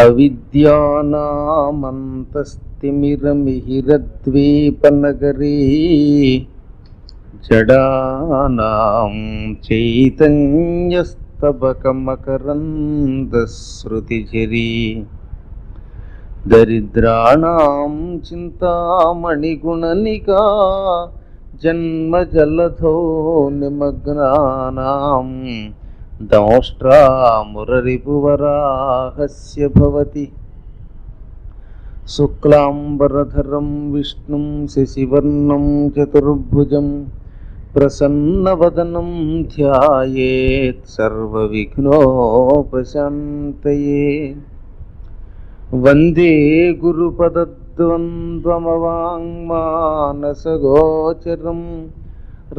అవిద్యానామంతస్తిమిరమిహిరద్వీపనగరీ జడానాం చైతన్యస్తబకమకరందశ్రుతిఝరీ దరిద్రాణాం చింతామణిగుణనికా జన్మజలధో నిమగ్నానాం దంష్ట్రామురరిపువరాహస్య భవతి. శుక్లాంబరధరం విష్ణుం శశివర్ణం చతుర్భుజం ప్రసన్నవదనం ధ్యాయేత్ సర్వవిఘ్నోపశాంతయే. వందే గురుపదద్వంద్వమవాంగ్మానసగోచరం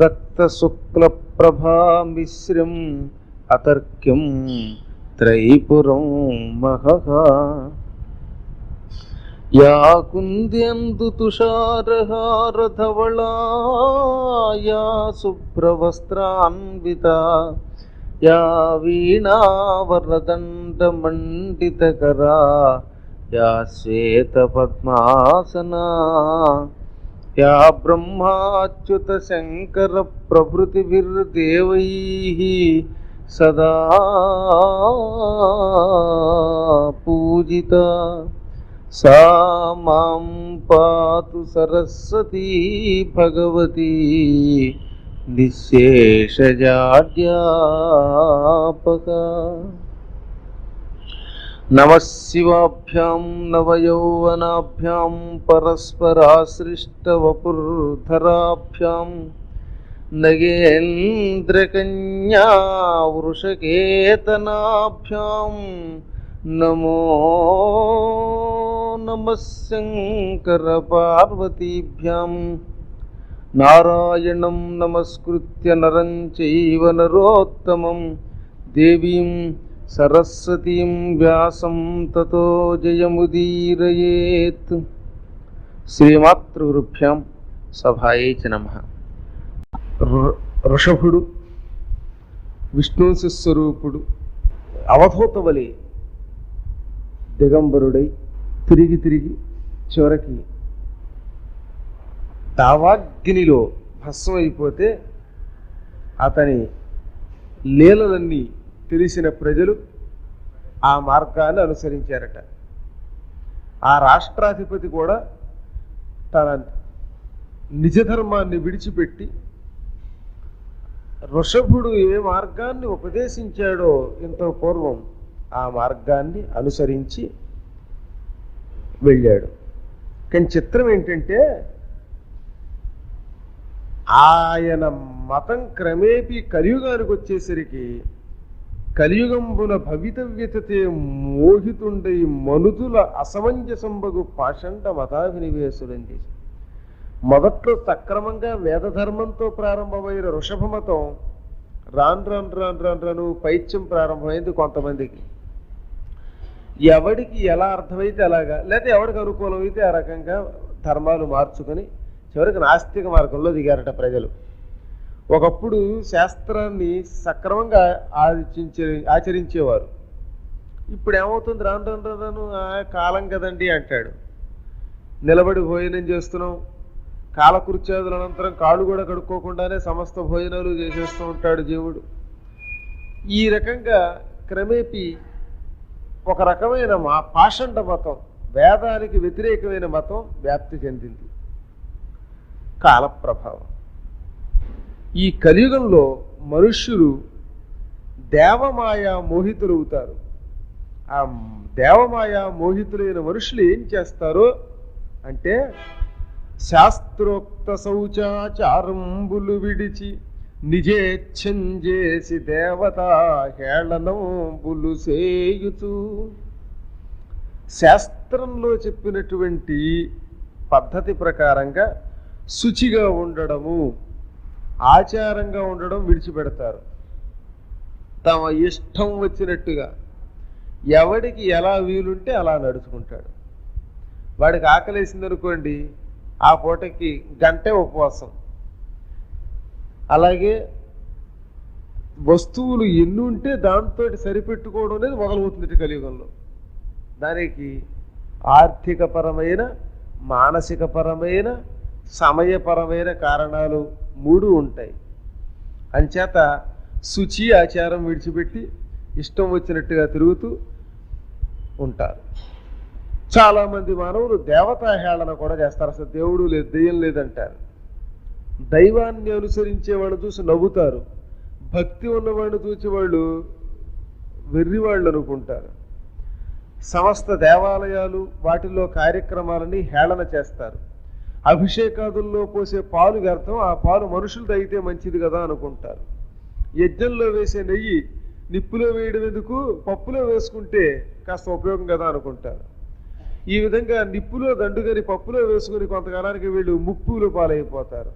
రక్తశుక్లప్రభామిశ్రం అతర్క్యం త్రైపురం మహః. యా కుంద్యందు తుషారహారధవళా యా శుభ్రవస్త్రాన్వితా యా వీణావరదండమండితకరా యా శ్వేతపద్మాసనా యా బ్రహ్మాచ్యుత శంకర ప్రభృతిభిర్దేవైః సదా పూజితా. సా మాం పాతు సరస్వతీ భగవతి నిశ్శేషజాడ్యాపకా. నమః శివాభ్యాం నవయౌవనాభ్యాం పరస్పరాశ్రిష్టవపుర్ధరాభ్యాం నగేంద్రకన్యా వృషకేతనాభ్యాం నమో నమః శంకర పార్వతీభ్యాం. నారాయణం నమస్కృత్య నరం చైవ నరోత్తమం దేవీం సరస్వతీం వ్యాసం తతో జయముదీరయేత్. శ్రీమాతృగురుభ్యాం సభాయై చ నమః. ఋషభుడు విష్ణుంశ స్వరూపుడు అవధూతవలి దిగంబరుడై తిరిగి చివరికి దావాగ్నిలో భస్మం అయిపోతే అతని లీలలన్నీ తెలిసిన ప్రజలు ఆ మార్గాన్ని అనుసరించారట. ఆ రాష్ట్రాధిపతి కూడా తన నిజధర్మాన్ని విడిచిపెట్టి ఋషభుడు ఏ మార్గాన్ని ఉపదేశించాడో ఇంత పూర్వం ఆ మార్గాన్ని అనుసరించి వెళ్ళాడు. కానీ చిత్రం ఏంటంటే ఆయన మతం క్రమేపీ కలియుగానికి వచ్చేసరికి కలియుగంబున భవితవ్యతతే మోహితుండై మనుతుల అసమంజసంబగు పాషండ మతాభినివేశులని చేసి మొదట్లో సక్రమంగా వేదధర్మంతో ప్రారంభమైన వృషభ మతం రాను పైత్యం ప్రారంభమైంది. కొంతమందికి ఎవడికి ఎలా అర్థమైతే అలాగా, లేకపోతే ఎవడికి అనుకూలమైతే ఆ రకంగా ధర్మాలు మార్చుకొని చివరికి నాస్తిక మార్గంలో దిగారట ప్రజలు. ఒకప్పుడు శాస్త్రాన్ని సక్రమంగా ఆచరించేవారు. ఇప్పుడు ఏమవుతుంది, రాను కాలం కదండి అంటాడు. నిలబడి భోజనం చేస్తున్నాం, కాలకృత్యాదుల అనంతరం కాళ్ళు కూడా కడుక్కోకుండానే సమస్త భోజనాలు చేసేస్తూ ఉంటాడు జీవుడు. ఈ రకంగా క్రమేపీ ఒక రకమైన పాషండ మతం, వేదానికి వ్యతిరేకమైన మతం వ్యాప్తి చెందింది. కాల ప్రభావం. ఈ కలియుగంలో మనుష్యులు దేవమాయా మోహితులవుతారు. ఆ దేవమాయా మోహితులైన మనుషులు ఏం చేస్తారో అంటే శాస్త్రోక్త శౌచాచారంబులు విడిచి నిజేచ్ఛం చేసి దేవతా హేళనంబులు సేయుచు. శాస్త్రంలో చెప్పినటువంటి పద్ధతి ప్రకారంగా శుచిగా ఉండడము, ఆచారంగా ఉండడం విడిచిపెడతారు. తమ ఇష్టం వచ్చినట్టుగా ఎవడికి ఎలా వీలుంటే అలా నడుచుకుంటాడు. వాడికి ఆకలేసింది అనుకోండి, ఆ పూటకి గంటే ఉపవాసం. అలాగే వస్తువులు ఎన్ని ఉంటే దాంతో సరిపెట్టుకోవడం అనేది మొదలవుతుంది కలియుగంలో. దానికి ఆర్థికపరమైన, మానసికపరమైన, సమయపరమైన కారణాలు 3 ఉంటాయి. అంచేత శుచి ఆచారం విడిచిపెట్టి ఇష్టం వచ్చినట్టుగా తిరుగుతూ ఉంటారు. చాలామంది మానవులు దేవతా హేళన కూడా చేస్తారు. అసలు దేవుడు లేదు, దెయ్యం లేదంటారు. దైవాన్ని అనుసరించే వాళ్ళు చూసి నవ్వుతారు. భక్తి ఉన్నవాడిని చూసి వాళ్ళు వెర్రివాళ్ళు అనుకుంటారు. సమస్త దేవాలయాలు వాటిల్లో కార్యక్రమాలని హేళన చేస్తారు. అభిషేకాదుల్లో పోసే పాలు వ్యర్థం, ఆ పాలు మనుషులు తాగితే మంచిది కదా అనుకుంటారు. యజ్ఞంలో వేసే నెయ్యి నిప్పులో వేయడం ఎందుకు, పప్పులో వేసుకుంటే కాస్త ఉపయోగం కదా అనుకుంటారు. ఈ విధంగా నిప్పులో దండుగని పప్పులో వేసుకుని కొంతకాలానికి వీళ్ళు ముప్పులు పాలైపోతారు.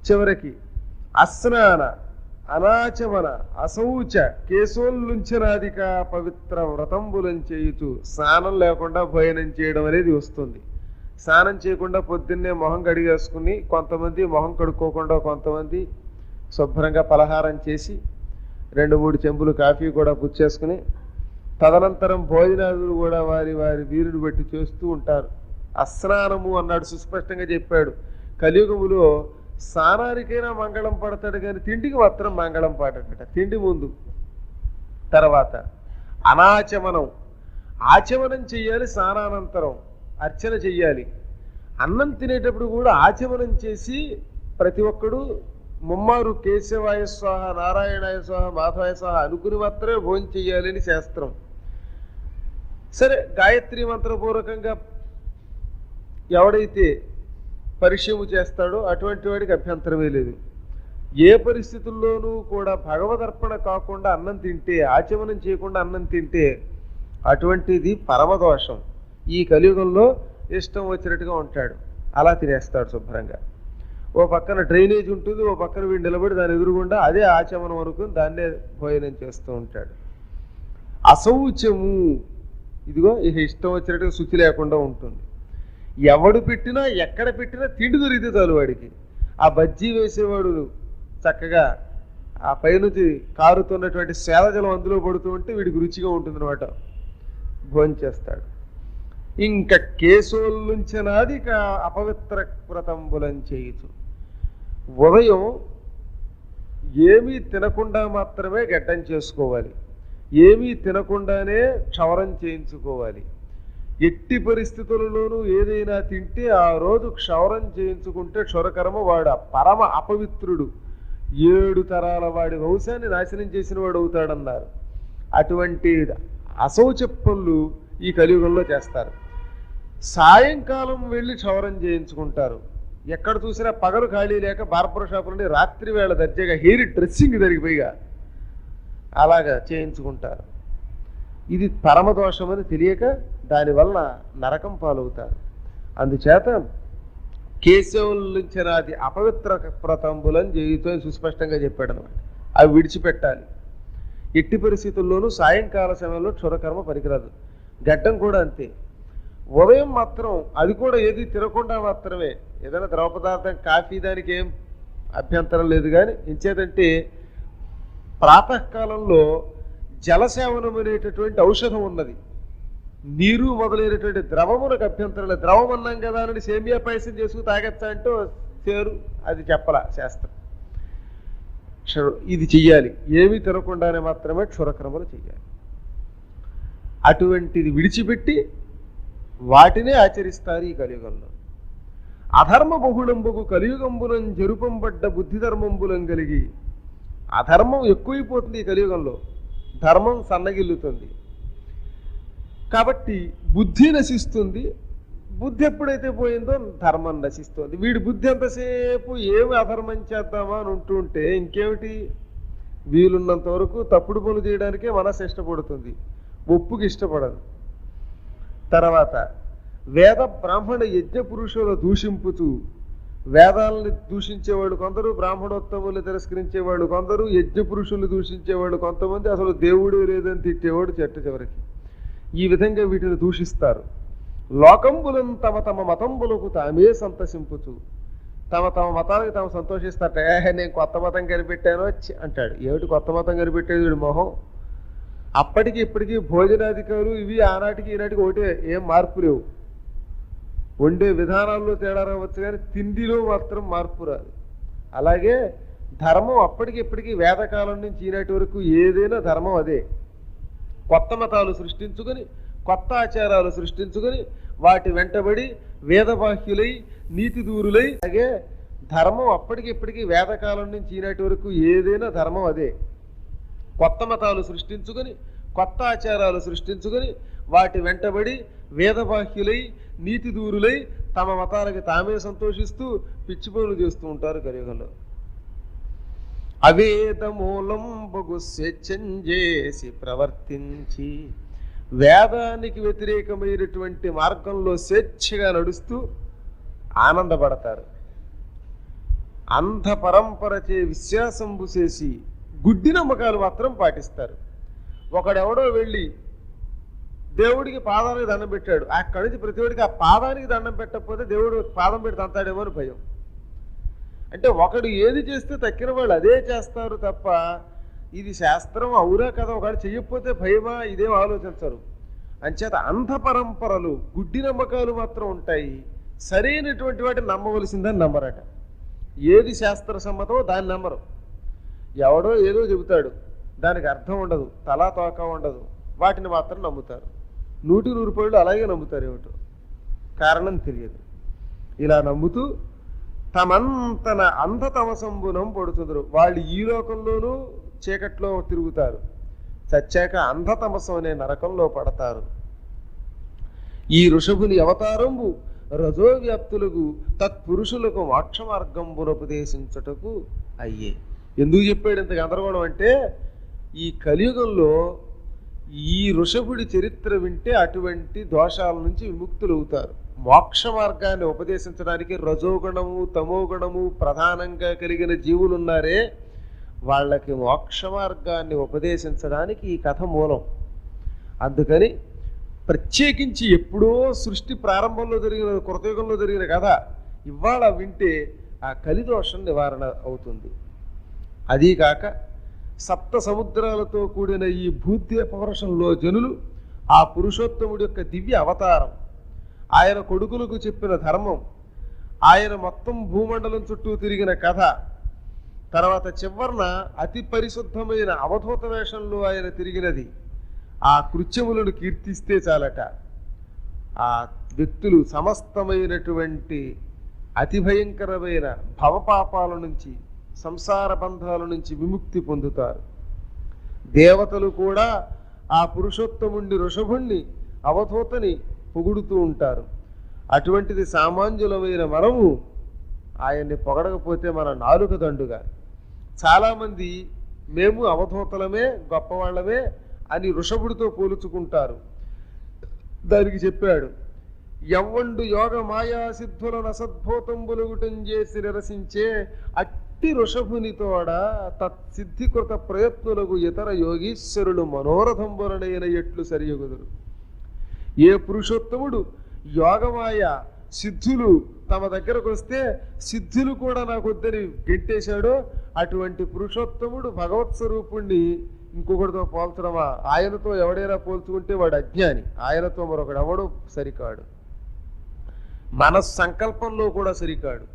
చివరికి అస్నాన, అనాచమన, అశౌచ కేశోల్లుంచనాదిక పవిత్ర వ్రతంబులం చేయుచు. స్నానం లేకుండా భోజనం చేయడం అనేది వస్తుంది. స్నానం చేయకుండా పొద్దున్నే మొహం కడిగేసుకుని, కొంతమంది మొహం కడుక్కోకుండా, కొంతమంది శుభ్రంగా పలహారం చేసి 2-3 చెంబులు కాఫీ కూడా పుచ్చేసుకుని, తదనంతరం భోజనాలు కూడా వారి వారి వీరుని బట్టి చేస్తూ ఉంటారు. అస్నానము అన్నాడు, సుస్పష్టంగా చెప్పాడు. కలియుగములో స్నానానికైనా మంగళం పడతాడు కానీ తిండికి మాత్రం మంగళం పాడట. తిండి ముందు. తర్వాత అనాచమనం, ఆచమనం చెయ్యాలి. స్నానానంతరం అర్చన చెయ్యాలి. అన్నం తినేటప్పుడు కూడా ఆచమనం చేసి ప్రతి ఒక్కడు ముమ్మారు కేశవాయ స్వాహ, నారాయణాయ స్వాహ, మాధవాయ స్వాహ అనుకుని మాత్రమే భోజనం చెయ్యాలని శాస్త్రం. సరే, గాయత్రి మంత్రపూర్వకంగా ఎవడైతే పరిచయము చేస్తాడో అటువంటి వాడికి అభ్యంతరమే లేదు. ఏ పరిస్థితుల్లోనూ కూడా భగవదర్పణ కాకుండా అన్నం తింటే, ఆచమనం చేయకుండా అన్నం తింటే అటువంటిది పరమదోషం. ఈ కలియుగంలో ఇష్టం వచ్చినట్టుగా ఉంటాడు, అలా తినేస్తాడు శుభ్రంగా. ఓ పక్కన డ్రైనేజ్ ఉంటుంది, ఓ పక్కన వీడు నిలబడి దాని ఎదురుగుండా అదే ఆచమనం అనుకుని దాన్నే భోజనం చేస్తూ ఉంటాడు. అశౌచము, ఇదిగో ఇక ఇష్టం వచ్చినట్టుగా శుచి లేకుండా ఉంటుంది. ఎవడు పెట్టినా ఎక్కడ పెట్టినా తిండి దొరికితే చాలు వాడికి. ఆ బజ్జీ వేసేవాడు చక్కగా ఆ పైనుంచి కారుతున్నటువంటి సేదజలం అందులో పడుతూ ఉంటే వీడికి రుచిగా ఉంటుంది అనమాట, భోజనం చేస్తాడు. ఇంకా కేశోల్లుంచనాది అపవిత్ర వ్రతంబులం చేయుచు. ఉదయం ఏమీ తినకుండా మాత్రమే గడ్డం చేసుకోవాలి, ఏమీ తినకుండానే క్షవరం చేయించుకోవాలి. ఎట్టి పరిస్థితులలోనూ ఏదైనా తింటే ఆ రోజు క్షవరం చేయించుకుంటే క్షురకర్మ, వాడు పరమ అపవిత్రుడు, 7 తరాల వాడి వంశాన్ని నాశనం చేసిన వాడు అవుతాడన్నారు. అటువంటి అశౌచ పనులు ఈ కలియుగంలో చేస్తారు. సాయంకాలం వెళ్ళి క్షవరం చేయించుకుంటారు. ఎక్కడ చూసినా పగలు ఖాళీ లేక బార్బర్ షాపులని రాత్రి వేళ దర్జాగా హెయిర్ డ్రెస్సింగ్ జరిగిపోయిగా అలాగా చేయించుకుంటారు. ఇది పరమదోషమని తెలియక దానివల్ల నరకం పాలవుతారు. అందుచేత కేశవులించనాది అపవిత్ర వ్రతంబులని చేయుతో సుస్పష్టంగా చెప్పాడు అనమాట. అవి విడిచిపెట్టాలి. ఎట్టి పరిస్థితుల్లోనూ సాయంకాల సమయంలో క్షురకర్మ పనికిరాదు. గడ్డం కూడా అంతే. ఉదయం మాత్రం అది కూడా ఏది తినకుండా మాత్రమే, ఏదైనా ద్రవ పదార్థం కాఫీ దానికి ఏం అభ్యంతరం లేదు. కానీ ఎంచేదంటే ప్రాతకాలంలో జలసేవనం అనేటటువంటి ఔషధం ఉన్నది. నీరు మొదలైనటువంటి ద్రవమునకు అభ్యంతరం లేదు. ద్రవం అన్నాం కదా అని సేమియా పాయసం చేసుకు తాగచ్చా అంటూ చేరు, అది చెప్పలా శాస్త్రం. ఇది చెయ్యాలి, ఏమీ తినకుండానే మాత్రమే క్షురక్రమలు చెయ్యాలి. అటువంటిది విడిచిపెట్టి వాటినే ఆచరిస్తారు ఈ కలియుగంలో. అధర్మ బహుళంబుకు కలియుగంబులం జరుపంబడ్డ బుద్ధి ధర్మంబులం కలిగి. అధర్మం ఎక్కువైపోతుంది ఈ కలియుగంలో, ధర్మం సన్నగిల్లుతుంది. కాబట్టి బుద్ధి నశిస్తుంది, బుద్ధి ఎప్పుడైతే పోయిందో ధర్మం నశిస్తుంది. వీడి బుద్ధి ఎంతసేపు ఏమి అధర్మం చేద్దామా అని ఉంటూ ఉంటే ఇంకేమిటి, వీలున్నంత వరకు తప్పుడు పనులు చేయడానికే మనసు ఇష్టపడుతుంది, ఒప్పుకి ఇష్టపడదు. తర్వాత వేద బ్రాహ్మణ యజ్ఞ పురుషుల దూషింపుతూ, వేదాలని దూషించేవాళ్ళు కొందరు, బ్రాహ్మణోత్తములు తిరస్కరించేవాళ్ళు కొందరు, యజ్ఞ పురుషులు దూషించేవాళ్ళు కొంతమంది, అసలు దేవుడు లేదని తిట్టేవాడు చివరికి. ఈ విధంగా వీటిని దూషిస్తారు. లోకంబులం తమ తమ మతంబులకు తామే సంతసింపుతూ, తమ తమ మతానికి తాము సంతోషిస్తారట. నేను కొత్త మతం కనిపెట్టాను అంటాడు. ఏమిటి కొత్త మతం కనిపెట్టేది వీడి మొహం? అప్పటికి ఇప్పటికీ భోజనాధికారులు ఇవి ఆనాటికి ఈనాటికి ఒకటే, ఏం మార్పు లేవు. వండే విధానాల్లో తేడా రావచ్చు కానీ తిండిలో మాత్రం మార్పు రాదు. అలాగే ధర్మం అప్పటికి ఇప్పటికీ వేదకాలం నుంచి ఈనాటి వరకు ఏదైనా ధర్మం అదే. కొత్త మతాలు సృష్టించుకొని, కొత్త ఆచారాలు సృష్టించుకొని, వాటి వెంటబడి వేదబాహ్యులై నీతి దూరులై, అలాగే ధర్మం అప్పటికి ఇప్పటికీ వేదకాలం నుంచి ఈనాటి వరకు ఏదైనా ధర్మం అదే. కొత్త మతాలు సృష్టించుకొని, కొత్త ఆచారాలు సృష్టించుకొని, వాటి వెంటబడి వేదబాహ్యులై నీతి దూరులై తమ మతాలకి తామే సంతోషిస్తూ పిచ్చి పనులు చేస్తూ ఉంటారు కలియుగంలో. అవేద మూలం బగు స్వేచ్ఛంజేసి ప్రవర్తించి, వేదానికి వ్యతిరేకమైనటువంటి మార్గంలో స్వేచ్ఛగా నడుస్తూ ఆనందపడతారు. అంధ పరంపరచే విశ్వాసంబు చేసి గుడ్డి నమ్మకాలు మాత్రం పాటిస్తారు. ఒకడెవడో వెళ్ళి దేవుడికి పాదానికి దండం పెట్టాడు, అక్కడి నుంచి ప్రతివాడికి ఆ పాదానికి దండం పెట్టకపోతే దేవుడు పాదం పెట్టి తంతాడేమో అని భయం. అంటే ఒకడు ఏది చేస్తే తక్కిన వాళ్ళు అదే చేస్తారు తప్ప ఇది శాస్త్రం అవురా కదా ఒకడు చెయ్యకపోతే భయమా ఇదేం ఆలోచించరు. అంచేత అంధ పరంపరలు గుడ్డి నమ్మకాలు మాత్రం ఉంటాయి. సరైనటువంటి వాటిని నమ్మవలసిందని నమ్మరట. ఏది శాస్త్ర సమ్మతమో దాన్ని నమ్మరు. ఎవడో ఏదో చెబుతాడు, దానికి అర్థం ఉండదు, తలా తోక ఉండదు, వాటిని మాత్రం నమ్ముతారు. 100% అలాగే నమ్ముతారు. ఏమిటో కారణం తెలియదు. ఇలా నమ్ముతూ తమంతన అంధతమసంబునం పడుతుందరు. వాళ్ళు ఈ లోకంలోనూ చీకట్లో తిరుగుతారు, చచ్చాక అంధతమసం అనే నరకంలో పడతారు. ఈ ఋషభుని అవతారంబు రజోవ్యాప్తులకు తత్పురుషులకు మోక్ష మార్గంబునోపదేశించుటకు అయ్యే. ఎందుకు చెప్పాడు ఇంత గందరగోళం అంటే, ఈ కలియుగంలో ఈ ఋషభుడి చరిత్ర వింటే అటువంటి దోషాల నుంచి విముక్తులు అవుతారు. మోక్ష మార్గాన్ని ఉపదేశించడానికి రజోగుణము తమోగుణము ప్రధానంగా కలిగిన జీవులు ఉన్నారే, వాళ్ళకి మోక్ష మార్గాన్ని ఉపదేశించడానికి ఈ కథ మూలం. అందుకని ప్రత్యేకించి ఎప్పుడో సృష్టి ప్రారంభంలో జరిగిన కృతయుగంలో జరిగిన కథ ఇవాళ వింటే ఆ కలిదోషం నివారణ అవుతుంది. అదీకాక సప్త సముద్రాలతో కూడిన ఈ భూద్వీపవర్షంలో జనులు ఆ పురుషోత్తముడి యొక్క దివ్య అవతారం, ఆయన కొడుకులకు చెప్పిన ధర్మం, ఆయన మొత్తం భూమండలం చుట్టూ తిరిగిన కథ, తర్వాత చివరన అతి పరిశుద్ధమైన అవధూత వేషంలో ఆయన తిరిగినది, ఆ కృత్యములను కీర్తిస్తే చాలట ఆ వ్యక్తులు సమస్తమైనటువంటి అతి భయంకరమైన భవపాపాల నుంచి సంసార బంధాల నుంచి విముక్తి పొందుతారు. దేవతలు కూడా ఆ పురుషోత్తముణ్ణి ఋషభుణ్ణి అవధూతని పొగుడుతూ ఉంటారు. అటువంటిది సామాన్యులమైన మనము ఆయన్ని పొగడకపోతే మన నాలుక దండుగా. చాలామంది మేము అవధూతలమే గొప్పవాళ్ళమే అని ఋషభుడితో పోల్చుకుంటారు. దానికి చెప్పాడు, ఎవ్వండు యోగ మాయా సిద్ధులను అసద్భూతంబులుగుటం చేసి నిరసించే అట్టి ఋషభునితోడ తత్సిద్ధికృత ప్రయత్నులకు ఇతర యోగీశ్వరులు మనోరథంబులనైన ఎట్లు సరియగుదురు. ఏ పురుషోత్తముడు యోగమాయ సిద్ధులు తమ దగ్గరకు వస్తే సిద్ధులు కూడా నాకు వద్దని గెంటేశాడో అటువంటి పురుషోత్తముడు భగవత్ స్వరూపుణ్ణి ఇంకొకటితో పోల్చడమా? ఆయనతో ఎవడైనా పోల్చుకుంటే వాడు అజ్ఞాని, ఆయనతో మరొకడు ఎవడు సరికాడు, మన సంకల్పంలో కూడా సరికాడు.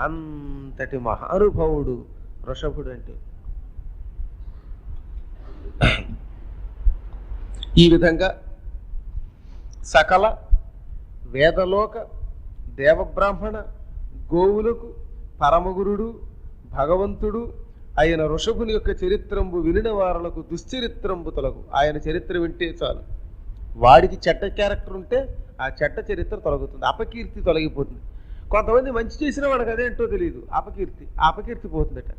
అంతటి మహానుభావుడు వృషభుడు అంటే. ఈ విధంగా సకల వేదలోక దేవబ్రాహ్మణ గోవులకు పరమగురుడు భగవంతుడు ఆయన ఋషభుని యొక్క చరిత్రంబు వినిన వారులకు దుశ్చరిత్రంబు తొలగు. ఆయన చరిత్ర వింటే చాలు. వాడికి చెడ్డ క్యారెక్టర్ ఉంటే ఆ చెడ్డ చరిత్ర తొలగుతుంది, అపకీర్తి తొలగిపోతుంది. కొంతమంది మంచి చేసిన వాడికి అదేంటో తెలియదు, అపకీర్తి పోతుందట.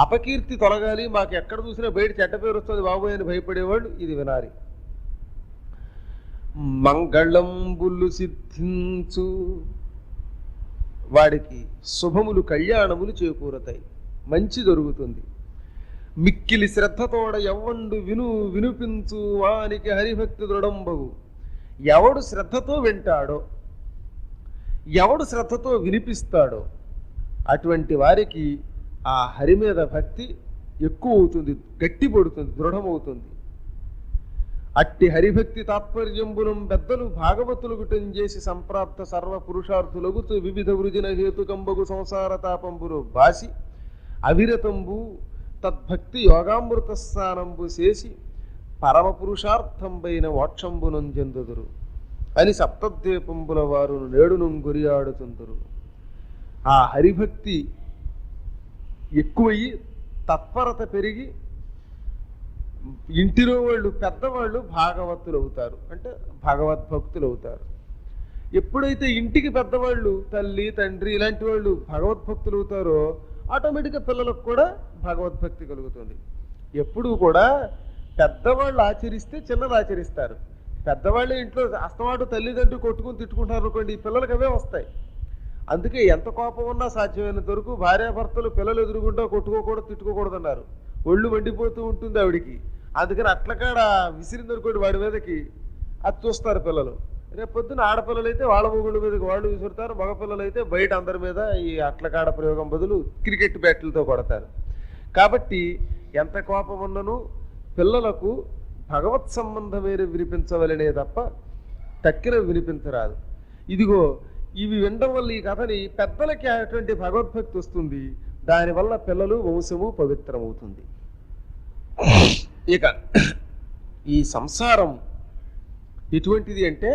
అపకీర్తి తొలగాలి, మాకు ఎక్కడ చూసినా బయట చెడ్డ పేరు వస్తుంది బాబోయ్ అని భయపడేవాళ్ళు ఇది వినాలి. మంగళంబులు సిద్ధించు, వాడికి శుభములు కళ్యాణములు చేకూరతాయి, మంచి జరుగుతుంది. మిక్కిలి శ్రద్ధతోడ ఎవ్వండు వినిపించు వానికి హరిభక్తి దృఢంబగు. ఎవడు శ్రద్ధతో వింటాడో, ఎవడు శ్రద్ధతో వినిపిస్తాడో అటువంటి వారికి ఆ హరి మీద భక్తి ఎక్కువ అవుతుంది, గట్టిపడుతుంది, దృఢమవుతుంది. అట్టి హరిభక్తి తాత్పర్యంబులం పెద్దలు భాగవతులు గుటం చేసి సంప్రాప్త సర్వ పురుషార్థులగుతూ వివిధ వృజిన హేతుకంబగు సంసార తాపంబులు బాసి అవిరతంబు తద్భక్తి యోగామృత స్నానంబు చేసి పరమ పురుషార్థంబైన మోక్షంబునంజెందుదురు అని సప్తద్వీపంబుల వారు నేడును గురియాడుతుందరు. ఆ హరిభక్తి ఎక్కువయ్యి తత్పరత పెరిగి ఇంటిలో వాళ్ళు పెద్దవాళ్ళు భాగవతులు అవుతారు, అంటే భగవద్భక్తులు అవుతారు. ఎప్పుడైతే ఇంటికి పెద్దవాళ్ళు తల్లి తండ్రి ఇలాంటి వాళ్ళు భగవద్భక్తులు అవుతారో ఆటోమేటిక్గా పిల్లలకు కూడా భగవద్భక్తి కలుగుతుంది. ఎప్పుడూ కూడా పెద్దవాళ్ళు ఆచరిస్తే చిన్నలు ఆచరిస్తారు. పెద్దవాళ్ళే ఇంట్లో అస్తమాటు తల్లిదండ్రులు కొట్టుకుని తిట్టుకుంటారు అనుకోండి, పిల్లలకి అవే వస్తాయి. అందుకే ఎంత కోపం ఉన్నా సాధ్యమైనంత వరకు భార్యాభర్తలు పిల్లలు ఎదురుగుంటా కొట్టుకోకూడదు, తిట్టుకోకూడదు అన్నారు. ఒళ్ళు మండిపోతూ ఉంటుంది ఆవిడికి. అందుకని అట్లకాడ విసిరిందనుకోండి వాడి మీదకి, అది చూస్తారు పిల్లలు. రేపు పొద్దున ఆడపిల్లలు అయితే వాళ్ళ మొగుళ్ళ మీదకి వాళ్ళు విసురుతారు, మగపిల్లలు అయితే బయట అందరి మీద ఈ అట్లకాడ ప్రయోగం బదులు క్రికెట్ బ్యాట్లతో కొడతారు. కాబట్టి ఎంత కోపం ఉన్నను పిల్లలకు భగవత్ సంబంధమైన వినిపించవలనే తప్ప తక్కిన వినిపించరాదు. ఇదిగో ఇవి వినడం వల్ల ఈ కథని పెద్దలకి అటువంటి భగవద్భక్తి వస్తుంది. దానివల్ల పిల్లలు వంశము పవిత్రమవుతుంది. ఇక ఈ సంసారం ఎటువంటిది అంటే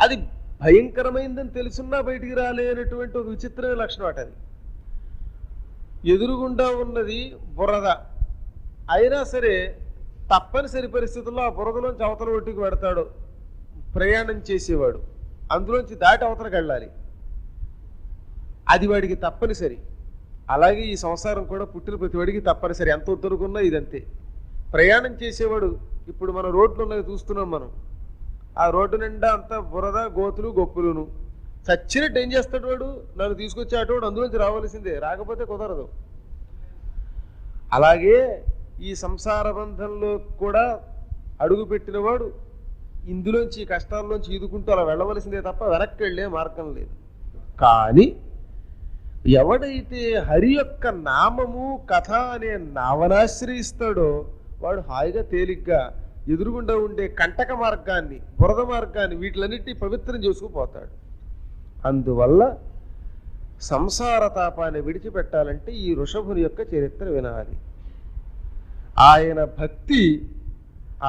అది భయంకరమైందని తెలుసున్నా బయటికి రాలేనటువంటి ఒక విచిత్రమైన లక్షణం అట. అది ఎదురుగుండా ఉన్నది బురద అయినా సరే తప్పనిసరి పరిస్థితుల్లో ఆ బురదలోంచి అవతల ఒడ్డుకు పెడతాడు ప్రయాణం చేసేవాడు, అందులోంచి దాటి అవతలకు వెళ్ళాలి, అది వాడికి తప్పనిసరి. అలాగే ఈ సంసారం కూడా పుట్టిన ప్రతి వాడికి తప్పనిసరి, ఎంత ఉద్దరుకున్నా ఇదంతే. ప్రయాణం చేసేవాడు ఇప్పుడు మన రోడ్లు ఉన్నది చూస్తున్నాం మనం, ఆ రోడ్డు నిండా అంతా బురద గోతులు గొప్పులును. చచ్చినట్టు ఏం చేస్తాడు వాడు? నన్ను తీసుకొచ్చి అటువంటి అందులోంచి రావాల్సిందే, రాకపోతే కుదరదు. అలాగే ఈ సంసార బంధంలో కూడా అడుగు పెట్టినవాడు ఇందులోంచి కష్టాల్లోంచి ఈదుకుంటూ అలా వెళ్ళవలసిందే తప్ప వెనక్కి వెళ్ళే మార్గం లేదు. కానీ ఎవడైతే హరి యొక్క నామము కథ అనే నావనాశ్రయిస్తాడో వాడు హాయిగా తేలిగ్గా ఎదురుగుండా ఉండే కంటక మార్గాన్ని బురద మార్గాన్ని వీటిలన్నిటి పవిత్రం చేసుకుపోతాడు. అందువల్ల సంసార తాపాన్ని విడిచిపెట్టాలంటే ఈ ఋషభుని యొక్క చరిత్ర వినాలి. ఆయన భక్తి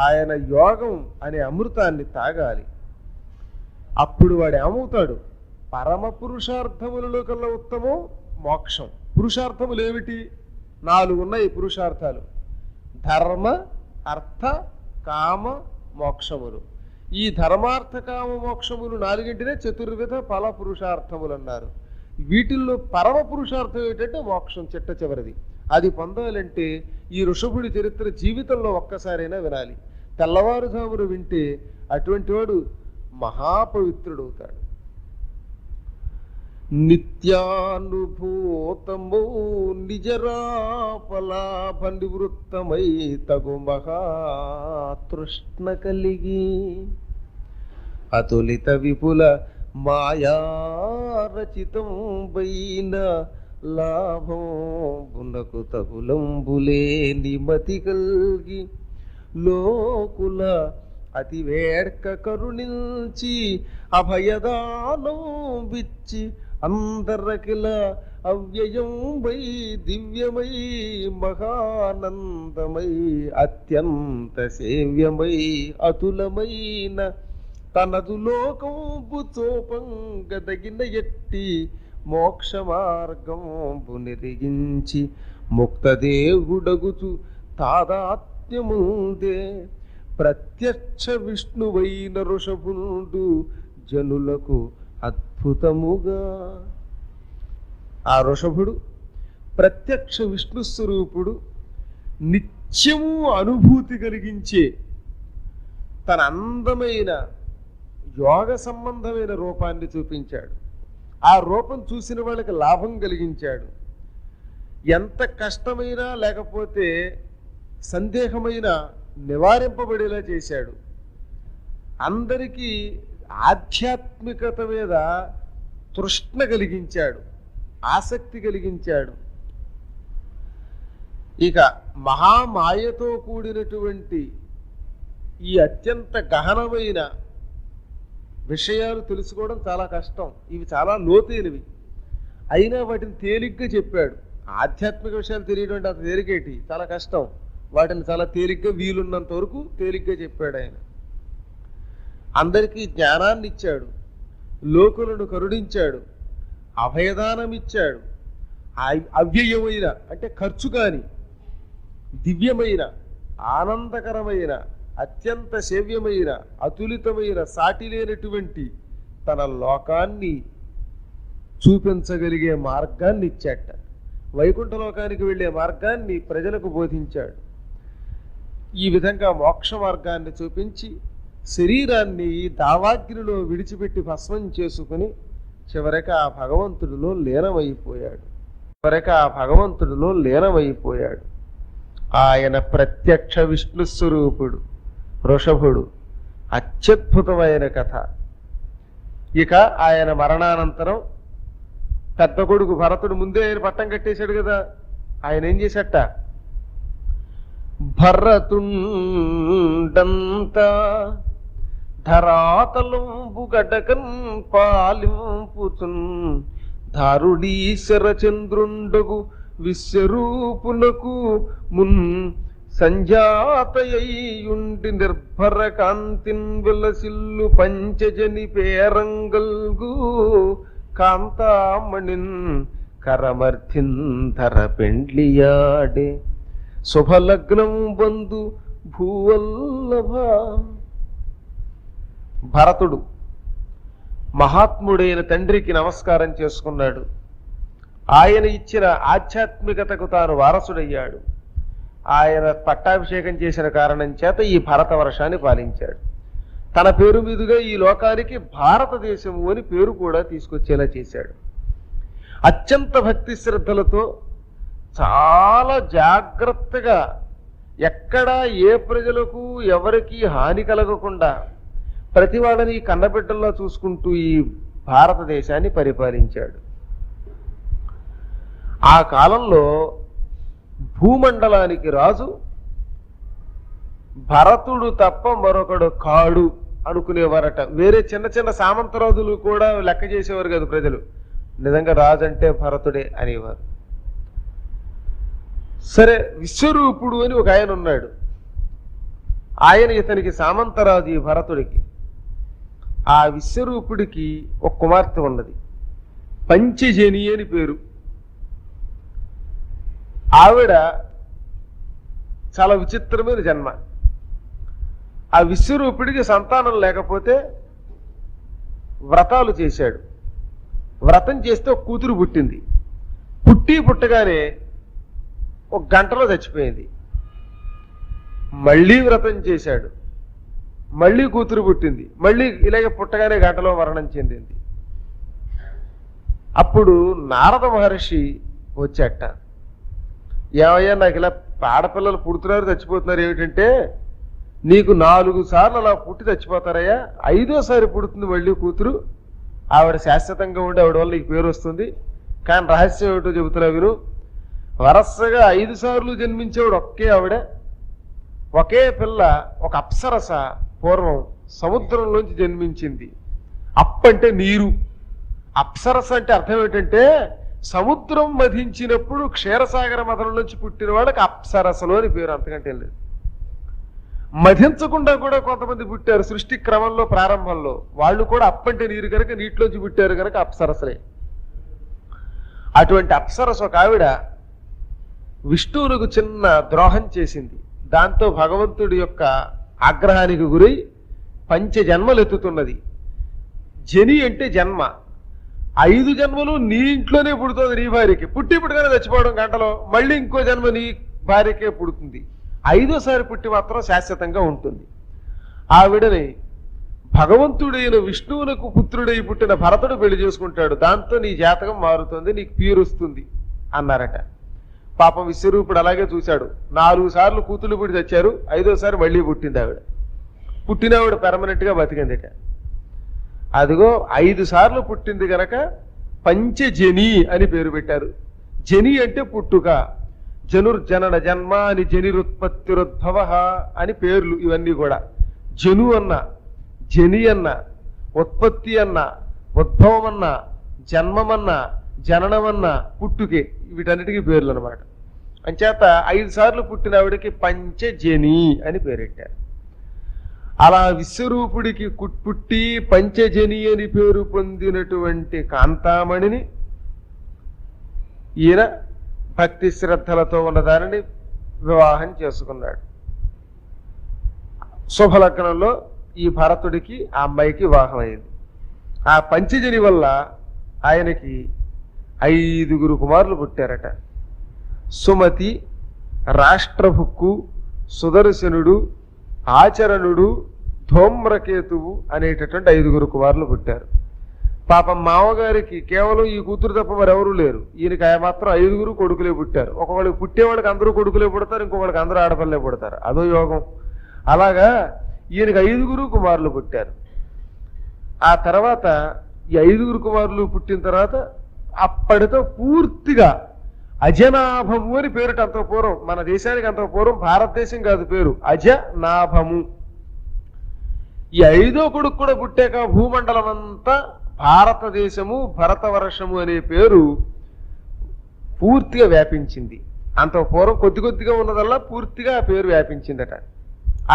ఆయన యోగం అనే అమృతాన్ని తాగాలి. అప్పుడు వాడు ఏమవుతాడు? పరమ పురుషార్థములలో కల్లా ఉత్తమం మోక్షం. పురుషార్థములు ఏమిటి? 4 ఉన్నాయి పురుషార్థాలు: ధర్మ అర్థ కామ మోక్షములు. ఈ ధర్మార్థ కామ మోక్షములు 4ంటినే చతుర్విధ ఫల పురుషార్థములు అన్నారు. వీటిల్లో పరమ పురుషార్థం ఏంటంటే మోక్షం, చిట్ట చివరిది. అది పొందాలంటే ఈ ఋషభుడి చరిత్ర జీవితంలో ఒక్కసారైనా వినాలి. తెల్లవారుజామును వింటే అటువంటి వాడు మహాపవిత్రుడవుతాడు. నిత్యానుభూతమో నిజరాపలాభ నివృత్తమై తగు మహాతృష్ణ కలిగి అతులిత విపుల మాయారచితం వైన లాభంబునకు తగులంబులే నిమతి కల్గి లోకుల అతి వేడ్క కరుణించి అభయదానం విచ్చి అందరకిల అవ్యయం వై దివ్యమై మహానందమై అత్యంత సేవ్యమై అతులమైన తనదు లోకంబు చోపంగదగిన ఎట్టి మోక్ష మార్గంబు నిరిగించి ముక్తదేవుడగుచు తాదాత్మ్యముందే ప్రత్యక్ష విష్ణువైన ఋషభుడు జనులకు అద్భుతముగా. ఆ ఋషభుడు ప్రత్యక్ష విష్ణు స్వరూపుడు, నిత్యము అనుభూతి కలిగించే తన అందమైన యోగ సంబంధమైన రూపాన్ని చూపించాడు. ఆ రూపం చూసిన వాళ్ళకి లాభం కలిగించాడు. ఎంత కష్టమైనా లేకపోతే సందేహమైన నివారింపబడేలా చేశాడు. అందరికీ ఆధ్యాత్మికత మీద తృష్ణ కలిగించాడు, ఆసక్తి కలిగించాడు. ఇక మహామాయతో కూడినటువంటి ఈ అత్యంత గహనమైన విషయాలు తెలుసుకోవడం చాలా కష్టం. ఇవి చాలా లోతైనవి, అయినా వాటిని తేలిగ్గా చెప్పాడు. ఆధ్యాత్మిక విషయాలు తెలియడం అంటే అంత తేలికేటి, చాలా కష్టం. వాటిని చాలా తేలిగ్గా వీలున్నంత వరకు తేలిగ్గా చెప్పాడు ఆయన. అందరికీ జ్ఞానాన్ని ఇచ్చాడు, లోకులను కరుణించాడు, అభయదానం ఇచ్చాడు. అవ్యయమైన అంటే ఖర్చు కాని దివ్యమైన ఆనందకరమైన అత్యంత సేవ్యమైన అతులితమైన సాటి లేనటువంటి తన లోకాన్ని చూపించగలిగే మార్గాన్ని ఇచ్చాట. వైకుంఠ లోకానికి వెళ్ళే మార్గాన్ని ప్రజలకు బోధించాడు. ఈ విధంగా మోక్ష మార్గాన్ని చూపించి శరీరాన్ని దావాగ్నిలో విడిచిపెట్టి భస్మం చేసుకుని చివరికి ఆ భగవంతుడిలో లీనమైపోయాడు. ఆయన ప్రత్యక్ష విష్ణు స్వరూపుడు వృషభుడు. అత్యద్భుతమైన కథ. ఇక ఆయన మరణానంతరం పెద్ద కొడుకు భరతుడు ముందే ఆయన పట్టం కట్టేశాడు కదా. ఆయన ఏం చేశాట, భరతుండంతా ధరాతలంబు గడకన్ పాలింపుతున్ ధారుడీశర చంద్రుండగు విశ్వరూపునకు మున్ సంజాతయుండి నిర్భర కాంతిన్ విలసిల్లు పంచజని పేరంగల్గు కాంతామణిన్ కరమర్థింధర పెండ్లియాడే శుభలగ్నం బంధు భూవల్లభ. భరతుడు మహాత్ముడైన తండ్రికి నమస్కారం చేసుకున్నాడు. ఆయన ఇచ్చిన ఆధ్యాత్మికతకు తాను వారసుడయ్యాడు. ఆయన పట్టాభిషేకం చేసిన కారణం చేత ఈ భరత వర్షాన్ని పాలించాడు. తన పేరు మీదుగా ఈ లోకానికి భారతదేశము అని పేరు కూడా తీసుకొచ్చేలా చేశాడు. అత్యంత భక్తి శ్రద్ధలతో చాలా జాగ్రత్తగా ఎక్కడా ఏ ప్రజలకు ఎవరికి హాని కలగకుండా ప్రతి వాళ్ళని కన్నబిడ్డల్లో చూసుకుంటూ ఈ భారతదేశాన్ని పరిపాలించాడు. ఆ కాలంలో భూమండలానికి రాజు భరతుడు తప్ప మరొకడు కాడు అనుకునేవారట. వేరే చిన్న చిన్న సామంతరాజులు కూడా లెక్క చేసేవారు కదా ప్రజలు. నిజంగా రాజు అంటే భరతుడే అనేవారు. సరే, విశ్వరూపుడు అని ఒక ఆయన ఉన్నాడు. ఆయన ఇతనికి సామంతరాజు ఈ భరతుడికి. ఆ విశ్వరూపుడికి ఒక కుమార్తె ఉన్నది, పంచజని అని పేరు. ఆవిడ చాలా విచిత్రమైన జన్మ. ఆ విశ్వరూపుడికి సంతానం లేకపోతే వ్రతాలు చేశాడు. వ్రతం చేస్తే ఒక కూతురు పుట్టింది. పుట్టగానే ఒక గంటలో చచ్చిపోయింది. మళ్ళీ వ్రతం చేశాడు, మళ్ళీ కూతురు పుట్టింది. మళ్ళీ ఇలాగే పుట్టగానే గంటలో మరణం చెందింది. అప్పుడు నారద మహర్షి వచ్చాట. ఏమయ్యా, నాకు ఇలా ఆడపిల్లలు పుడుతున్నారు చచ్చిపోతున్నారు ఏమిటంటే, నీకు 4 సార్లు అలా పుట్టి చచ్చిపోతారయ్యా, 5వ సారి పుడుతుంది మళ్ళీ కూతురు. ఆవిడ శాశ్వతంగా ఉండి ఆవిడ వల్ల నీకు పేరు వస్తుంది. కానీ రహస్యం ఏమిటో చెబుతున్నా విను. వరసగా 5 సార్లు జన్మించేవాడు ఒకే ఆవిడ, ఒకే పిల్ల, ఒక అప్సరస పూర్వం సముద్రంలోంచి జన్మించింది. అప్పంటే నీరు. అప్సరస అంటే అర్థం ఏంటంటే సముద్రం మధించినప్పుడు క్షీరసాగర మథనం నుంచి పుట్టిన వాళ్ళకి అప్సరసలు అని పేరు, అంతకంటే లేదు. మధించకుండా కూడా కొంతమంది పుట్టారు సృష్టి క్రమంలో ప్రారంభంలో. వాళ్ళు కూడా అప్పంటే నీరు కనుక నీటిలోంచి పుట్టారు కనుక అప్సరసలే. అటువంటి అప్సరస ఒక ఆవిడ విష్ణువునకు చిన్న ద్రోహం చేసింది. దాంతో భగవంతుడి యొక్క ఆగ్రహానికి గురై పంచజన్మలు ఎత్తుతున్నది. జని అంటే జన్మ. 5 జన్మలు నీ ఇంట్లోనే పుడుతుంది నీ భార్యకి. పుట్టి పుట్టుగానే చచ్చిపోవడం గంటలో, మళ్ళీ ఇంకో జన్మ నీ భార్యకే పుడుతుంది. 5వసారి పుట్టి మాత్రం శాశ్వతంగా ఉంటుంది. ఆవిడని భగవంతుడైన విష్ణువునకు పుత్రుడై పుట్టిన భరతుడు పెళ్లి చేసుకుంటాడు. దాంతో నీ జాతకం మారుతుంది, నీకు పేరు వస్తుంది అన్నారట. పాపం విశ్వరూపుడు అలాగే చూశాడు. 4 సార్లు కూతుళ్ళు పుట్టి చచ్చారు, 5వసారి మళ్ళీ పుట్టింది ఆవిడ. పుట్టిన ఆవిడ పెర్మనెంట్ గా బతికిందిట. అదిగో 5 సార్లు పుట్టింది గనక పంచజని అని పేరు పెట్టారు. జని అంటే పుట్టుక. జనుర్జనన జన్మ అని జనిరుత్పత్తిరుద్భవ అని పేర్లు ఇవన్నీ కూడా. జను అన్న, జని అన్న, ఉత్పత్తి అన్న, ఉద్భవం అన్న, జన్మమన్న, జననమన్న, పుట్టుకే, వీటన్నిటికీ పేర్లు అనమాట. అంచేత 5 సార్లు పుట్టిన ఆవిడకి పంచజని అని పేరెట్టారు. అలా విశ్వరూపుడికి పుట్టి పంచజని అని పేరు పొందినటువంటి కాంతామణిని ఈయన భక్తి శ్రద్ధలతో ఉన్నదానిని వివాహం చేసుకున్నాడు. శుభలగ్నంలో ఈ భరతుడికి ఆ అమ్మాయికి వివాహం అయింది. ఆ పంచజని వల్ల ఆయనకి 5 కుమారులు పుట్టారట. సుమతి, రాష్ట్రభుక్కు, సుదర్శనుడు, ఆచరణుడు, ధూమ్రకేతువు అనేటటువంటి 5 కుమారులు పుట్టారు. పాపం మామగారికి కేవలం ఈ కూతురు తప్ప మరెవరూ లేరు. ఈయనకి మాత్రం 5 కొడుకులే పుట్టారు. ఒకళ్ళకి పుట్టేవాళ్ళకి అందరూ కొడుకులే పుడతారు, ఇంకొకళ్ళకి అందరూ ఆడపిల్లలే పుడతారు. అదో యోగం. అలాగా ఈయనకి 5 కుమారులు పుట్టారు. ఆ తర్వాత ఈ 5 కుమారులు పుట్టిన తర్వాత అప్పటితో పూర్తిగా అజనాభము అని పేరుట. అంత పూర్వం మన దేశానికి, అంత పూర్వం భారతదేశం కాదు పేరు, అజనాభము. ఈ 5వ కొడుకు కూడా పుట్టాక భూమండలం అంతా భారతదేశము, భరతవర్షము అనే పేరు పూర్తిగా వ్యాపించింది. అంత పూర్వం కొద్ది కొద్దిగా ఉన్నదల్లా పూర్తిగా ఆ పేరు వ్యాపించిందట.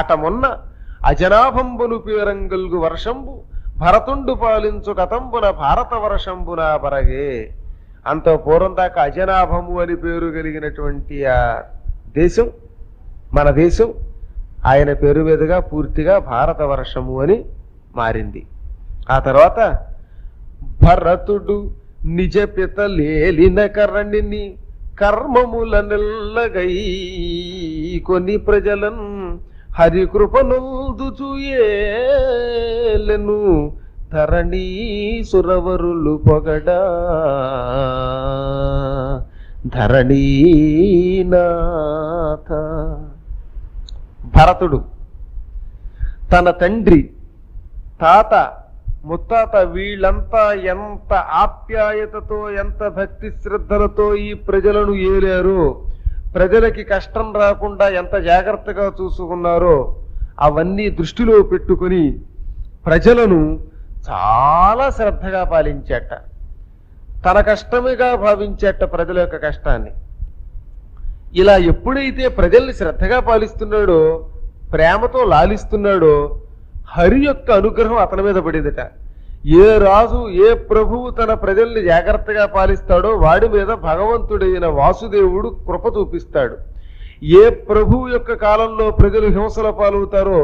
అట మొన్న అజనాభంబును పేరంగల్గు వర్షంబు భరతుండు పాలించు కతంబున భారత వర్షంబున బరగే. అంత పూర్వం దాకా అజనాభము అని పేరు కలిగినటువంటి ఆ దేశం, మన దేశం, ఆయన పేరు మీదుగా పూర్తిగా భారతవర్షము అని మారింది. ఆ తర్వాత భరతుడు నిజ పిత లేలిన కరణిని కర్మముల నెల్లగై కొన్ని ప్రజలన్ హరికృపనుదుచుయేలెను ధరణీ సురవరులు పొగడా ధరణీనాథ. భరతుడు తన తండ్రి, తాత, ముత్తాత వీళ్ళంతా ఎంత ఆప్యాయతతో, ఎంత భక్తి శ్రద్ధలతో ఈ ప్రజలను ఏలారో, ప్రజలకి కష్టం రాకుండా ఎంత జాగ్రత్తగా చూసుకున్నారో అవన్నీ దృష్టిలో పెట్టుకుని ప్రజలను చాలా శ్రద్ధగా పాలించేట. తన కష్టముగా భావించేట ప్రజల యొక్క కష్టాన్ని. ఇలా ఎప్పుడైతే ప్రజల్ని శ్రద్ధగా పాలిస్తున్నాడో, ప్రేమతో లాలిస్తున్నాడో, హరి యొక్క అనుగ్రహం అతని మీద పడిందట. ఏ రాజు, ఏ ప్రభువు తన ప్రజల్ని జాగ్రత్తగా పాలిస్తాడో వాడి మీద భగవంతుడైన వాసుదేవుడు కృప చూపిస్తాడు. ఏ ప్రభువు యొక్క కాలంలో ప్రజలు హింసల పాలవుతారో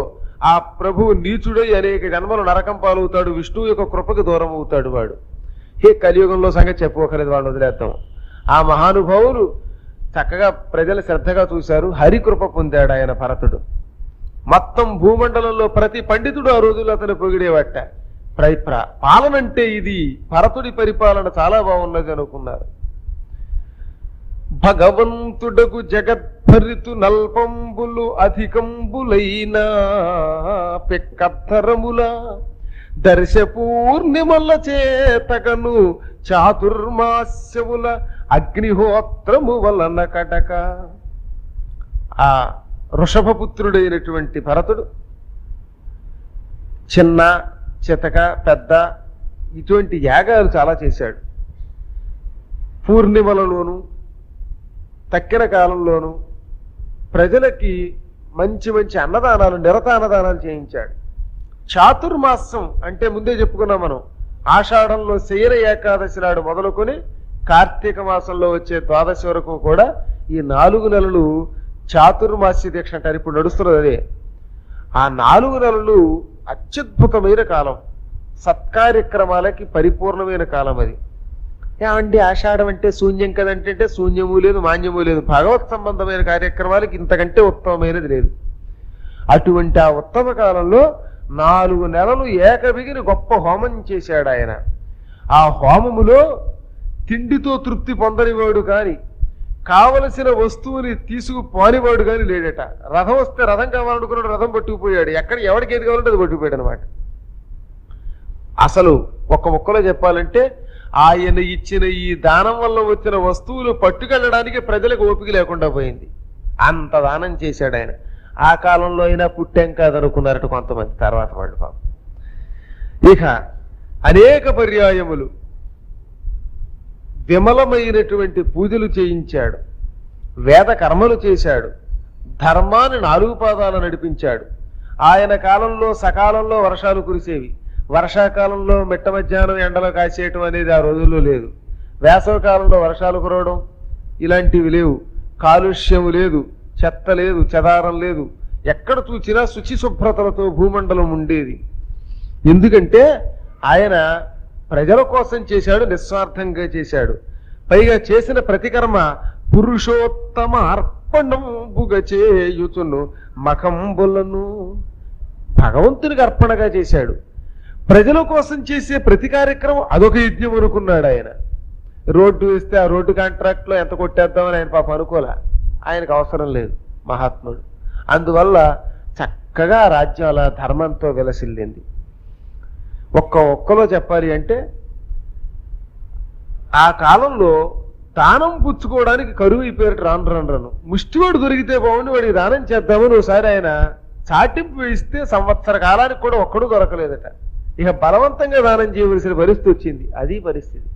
ఆ ప్రభువు నీచుడై అనేక జన్మలు నరకం పాలవుతాడు. విష్ణువు యొక్క కృపకు దూరం అవుతాడు వాడు. కలియుగంలో సంగతి చెప్పుకోకలేదు, వాళ్ళు వదిలేద్దాం. ఆ మహానుభావులు చక్కగా ప్రజల శ్రద్ధగా చూశారు. హరికృప పొందాడు ఆయన భరతుడు. మొత్తం భూమండలంలో ప్రతి పండితుడు ఆ రోజుల్లో అతను పొగిడేవట. పాలన అంటే ఇది, భరతుడి పరిపాలన చాలా బాగున్నది అనుకున్నారు. భగవంతుడకు జగద్భరితు నల్పంబులు అధికంబులైన పెక్కత్తరముల దర్శ పూర్ణిమల చేతకను చాతుర్మాస్యముల అగ్నిహోత్రము వలన కటక. ఆ వృషభపుత్రుడైనటువంటి భరతుడు చిన్న, చితక, పెద్ద ఇటువంటి యాగాలు చాలా చేశాడు. పూర్ణిమలలోను తక్కిన కాలంలోనూ ప్రజలకి మంచి మంచి అన్నదానాలు, నిరత అన్నదానాలు చేయించాడు. చాతుర్మాసం అంటే ముందే చెప్పుకున్నాం మనం. ఆషాఢంలో శయన ఏకాదశి నాడు మొదలుకొని కార్తీక మాసంలో వచ్చే ద్వాదశి వరకు కూడా ఈ 4 నెలలు చాతుర్మాస్య దీక్ష అంటారు. ఇప్పుడు నడుస్తున్నది అదే. ఆ 4 నెలలు అత్యద్భుతమైన కాలం, సత్కార్యక్రమాలకి పరిపూర్ణమైన కాలం అది. ఏమండి ఆషాఢం అంటే శూన్యం కదంటే శూన్యము లేదు, మాన్యము లేదు. భగవత్ సంబంధమైన కార్యక్రమాలకి ఇంతకంటే ఉత్తమమైనది లేదు. అటువంటి ఆ ఉత్తమ కాలంలో 4 నెలలు ఏకబిగిని గొప్ప హోమం చేశాడు ఆయన. ఆ హోమములో తిండితో తృప్తి పొందనివాడు కాని, కావలసిన వస్తువుని తీసుకుపోనివాడు కాని లేడట. రథం వస్తే రథం కావాలనుకున్నాడు, రథం పట్టుకుపోయాడు. ఎక్కడ ఎవరికి ఏది కావాలంటే అది పట్టుకుపోయాడు అనమాట. అసలు ఒక్క ముక్కలో చెప్పాలంటే ఆయన ఇచ్చిన ఈ దానం వల్ల వచ్చిన వస్తువులు పట్టుకెళ్ళడానికి ప్రజలకు ఓపిక లేకుండా పోయింది. అంత దానం చేశాడు ఆయన. ఆ కాలంలో అయినా పుట్టాం కాదనుకున్నారట కొంతమంది తర్వాత వాళ్ళు పాపం. ఇక అనేక పర్యాయములు విమలమైనటువంటి పూజలు చేయించాడు, వేద కర్మలు చేశాడు, ధర్మాన్ని 4 పాదాలు నడిపించాడు. ఆయన కాలంలో సకాలంలో వర్షాలు కురిసేవి. వర్షాకాలంలో మిట్ట మధ్యాహ్నం ఎండలో కాసేయటం అనేది ఆ రోజుల్లో లేదు. వేసవి కాలంలో వర్షాలు కురవడం ఇలాంటివి లేవు. కాలుష్యం లేదు, చెత్త లేదు, చెదారం లేదు. ఎక్కడ చూసినా శుచి శుభ్రతలతో భూమండలం ఉండేది. ఎందుకంటే ఆయన ప్రజల కోసం చేశాడు, నిస్వార్థంగా చేశాడు. పైగా చేసిన ప్రతికర్మ పురుషోత్తమ అర్పణంబుగ చేయుచును మఖంబులను, భగవంతునికి అర్పణగా చేశాడు. ప్రజల కోసం చేసే ప్రతి కార్యక్రమం అదొక యజ్ఞం అనుకున్నాడు ఆయన. రోడ్డు వేస్తే ఆ రోడ్డు కాంట్రాక్ట్లో ఎంత కొట్టేద్దామని ఆయన పాప అనుకోలే. ఆయనకు అవసరం లేదు మహాత్ముడు. అందువల్ల చక్కగా రాజ్యాల ధర్మంతో విలసిల్లింది. ఒక్కలో చెప్పాలి అంటే ఆ కాలంలో దానం పుచ్చుకోవడానికి కరువు అయిపోయారు. రాను ముష్టివాడు దొరికితే బాగుండి వాడికి దానం చేద్దామని ఒకసారి ఆయన చాటింపు వేస్తే సంవత్సర కాలానికి కూడా ఒక్కడూ దొరకలేదట. ఇక బలవంతంగా దానం చేయవలసిన పరిస్థితి వచ్చింది. అది పరిస్థితి.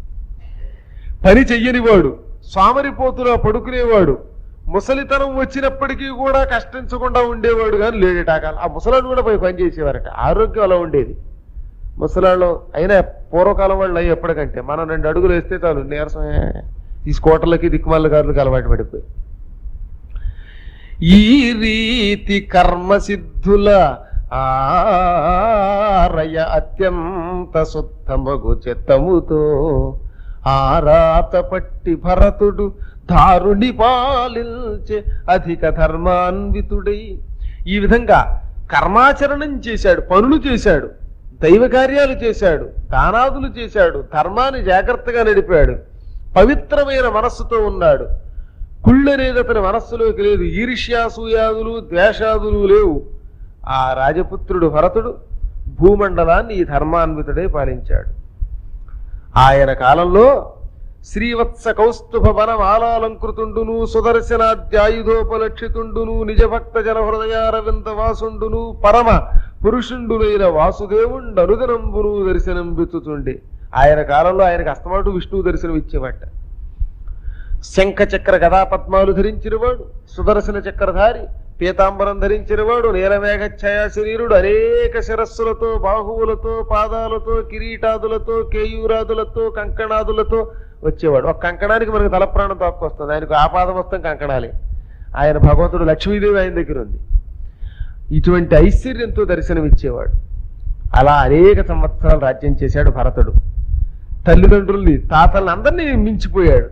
పని చెయ్యనివాడు, స్వామరిపోతులా పడుకునేవాడు, ముసలితనం వచ్చినప్పటికీ కూడా కష్టించకుండా ఉండేవాడు కానీ లేడట ఆ కాలం. ఆ ముసలాడు కూడా పోయి పని చేసేవారట. ఆరోగ్యం అలా ఉండేది ముసలాళ్ళు. అయినా పూర్వకాలం వాళ్ళు అయ్యి ఎప్పటికంటే మనం 2 అడుగులు వేస్తే చాలు నీరసం. ఈ స్కూటర్లకి దిక్కుమాల గారులకి అలవాటు పడిపోయి ఈ రీతి కర్మసిద్ధుల ఆరయ అత్యంత సుత్తమగు చిత్తముతో ఆరాత పట్టి భరతుడు దారుని పాలించే అధిక ధర్మాన్వితుడై. ఈ విధంగా కర్మాచరణం చేశాడు, పనులు చేశాడు, దైవ కార్యాలు చేశాడు, దానాదులు చేశాడు, ధర్మాన్ని జాగ్రత్తగా నడిపాడు, పవిత్రమైన మనస్సుతో ఉన్నాడు. కుళ్ళనేది అతని మనస్సులోకి లేదు. ఈర్ష్యాసూయాదులు ద్వేషాదులు లేవు. ఆ రాజపుత్రుడు భరతుడు భూమండలాన్ని ఈ ధర్మాన్వితుడే పాలించాడు. ఆయన కాలంలో శ్రీవత్స కౌస్తుభ వనమాలాలంకృతుండును, సుదర్శనాద్యాయుధోపలక్షితుండును, నిజభక్త జన హృదయారవింద వాసుండును, పరమ పురుషుండునైన వాసుదేవుండు అనుదినంబును దర్శనం బిచ్చుతుండే. ఆయన కాలంలో ఆయనకు అస్తమాటు విష్ణువు దర్శనం ఇచ్చేవాట. శంఖ చక్ర గదా పద్మాలు ధరించినవాడు, సుదర్శన చక్రధారి, పీతాంబరం ధరించినవాడు, నీలమేఘ ఛాయా శరీరుడు, అనేక శిరస్సులతో, బాహువులతో, పాదాలతో, కిరీటాదులతో, కేయూరాదులతో, కంకణాదులతో వచ్చేవాడు. ఒక కంకణానికి మనకు తలప్రాణం తక్కువస్తుంది. ఆయనకు ఆపాద మొత్తం కంకణాలే. ఆయన భగవంతుడు లక్ష్మీదేవి ఆయన దగ్గర ఉంది. ఇటువంటి ఐశ్వర్యంతో దర్శనమిచ్చేవాడు. అలా అనేక సంవత్సరాలు రాజ్యం చేశాడు భరతుడు. తల్లిదండ్రుల్ని, తాతల్ని అందరినీ మించిపోయాడు.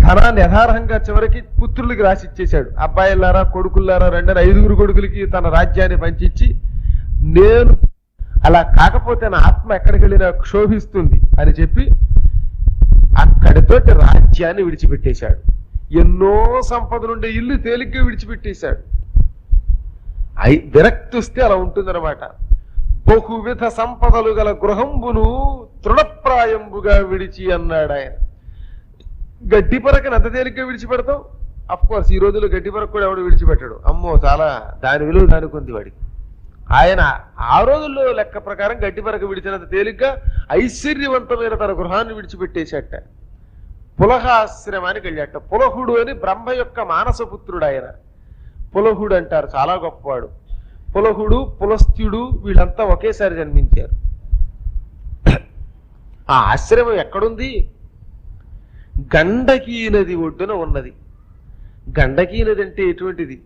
ధనాన్ని యథార్హంగా చివరికి పుత్రులకి రాసిచ్చేశాడు. అబ్బాయిలారా కొడుకుల్లారా రెండని 5 కొడుకులకి తన రాజ్యాన్ని పంచిచ్చి, నేను అలా కాకపోతే నా ఆత్మ ఎక్కడికి వెళ్ళినా క్షోభిస్తుంది అని చెప్పి అక్కడితోటి రాజ్యాన్ని విడిచిపెట్టేశాడు. ఎన్నో సంపదలుండే ఇల్లు తేలిగ్గా విడిచిపెట్టేశాడు. విరక్తి వస్తే అలా ఉంటుందన్నమాట. బహువిధ సంపదలు గల గృహంబును తృణప్రాయంబుగా విడిచి అన్నాడు ఆయన. గడ్డి పరకని అంత తేలిగ్గా విడిచిపెడతాం. అఫ్ కోర్స్ ఈ రోజుల్లో గడ్డి పరకు కూడా ఎవడు విడిచిపెట్టాడు. అమ్మో, చాలా దాని విలువ దానికి ఉంది వాడికి. ఆయన ఆ రోజుల్లో లెక్క ప్రకారం గడ్డి పరక విడిచినంత తేలిగ్గా ఐశ్వర్యవంతమైన తన గృహాన్ని విడిచిపెట్టేశాట. పులహాశ్రమానికి వెళ్ళాట. పులహుడు అని బ్రహ్మ యొక్క మానసపుత్రుడు ఆయన. పులహుడు అంటారు, చాలా గొప్పవాడు. పులహుడు, పులస్త్యుడు వీళ్ళంతా ఒకేసారి జన్మించారు. ఆ ఆశ్రమం ఎక్కడుంది? గండకీ నది ఒడ్డున ఉన్నది. గండకీ నది అంటే ఎటువంటిది?